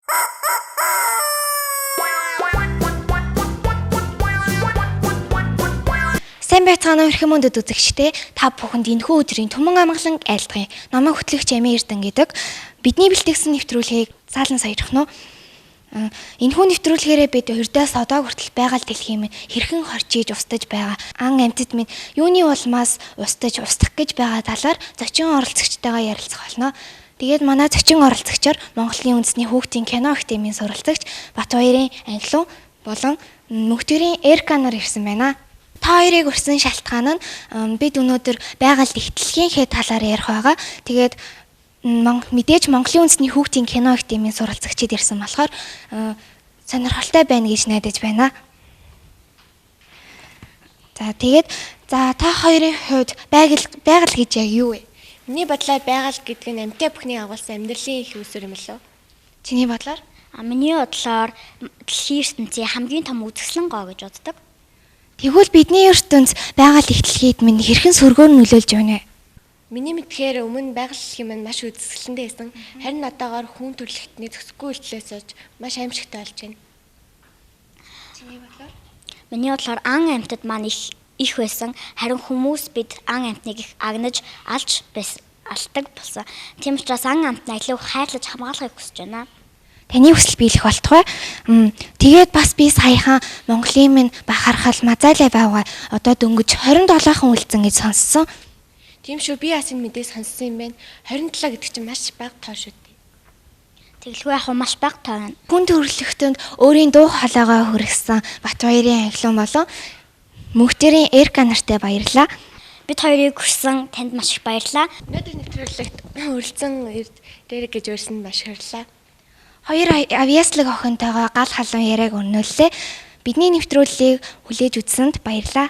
Сайн байцгаана өрхөн мөндөд үзэгчдээ та бүхэнд энэхүү өдрийн Түмэн амгалан айлтгая. Намайг хөтлөгч Амин Эрдэнэ гэдэг. Бидний бэлтгэсэн нэвтрүүлгийг заалан саярах нь. Энэхүү нэвтрүүлгээрээ бид урьдаас одоо хүртэл байгаль дэлхийн минь хэрхэн хорчиж устдаж байгаа ан амьтад минь юуны улмаас устдаж устгах гэж байгаа талаар зочин оролцогчтойгоо ярилцах болно. Тэгээд манай зочин оролцогчор Монголын үндэсний хүүхдийн кино академийн суралцагч Батбаярын ангилан болон Мөнхтөрийн Эрка нар ирсэн байна. Та хоёрыг өрсөн шалтгаан нь бид өнөөдөр байгаль дэлхийн талаар ярих байгаа. Тэгээд мэдээж Монголын үндэсний хүүхдийн кино академийн суралцагчид ирсэн болохоор сонирхолтой байна гэж найдаж байна. За та хоёрын хувьд байгаль гэж яг юу вэ? Миний бодлоор байгаль гэдэг нь амьтаа бүхний агуулсан амьдралын их үүсвэр юм лөө. Чиний бодлоор? Миний бодлоор дэлхийн ертөнцийн хамгийн том үзэсгэлэн гоо гэж боддог. Тэгвэл бидний ертөнц байгаль их дэлхийд минь хэрхэн сөргөөр нөлөөлж байна вэ? Миний мэдхээр өмнө байгаль дэлхийн маань маш үзэсгэлэнтэй байсан. Харин одоогоор хүн төрөлхтний төсөхгүй үйлдэлээс болж маш аимшигтай болж байна. Чиний бодлоор? Миний бодлоор ан амьтад маань их байсан. Харин хүмүүс бид ан амьтныг их агнаж алж алдаг болсон. Тийм учраас ан амьтнаа илүү хайрлаж хамгаалахыг хүсэж байна. Таны хүсэл биелэх болтугай. Тэгээд бас би саяхан Монголын минь бахархал Мазайлай байвгаа одоо дөнгөж 27хан үлдсэн гэж сонссон. Тийм шүү, би бас энэ мэдээ сонссон юм байна. 27 гэдэг чинь маш бага тоо шүү дээ. Тэгэлгүй яг маш бага тоо байна. Хүн төрөлхтөнд өөрийн дуу хоолойгоо хүргэсэн Батбаярын ангилан болон Мөнхтөрийн Эрка нартай баярлалаа. Бид хоёрыг хүрсэн танд маш их баярлалаа. Өнөөдөр нэвтрүүлэгт өрөлцөн дээрэг гэж өрсөнд маш баярлалаа. Хоёр авьяаслаг охинтойгоо гал халуун яриаг өрнүүллээ. Бидний нэвтрүүлгийг хүлээж үзсэнд баярлалаа.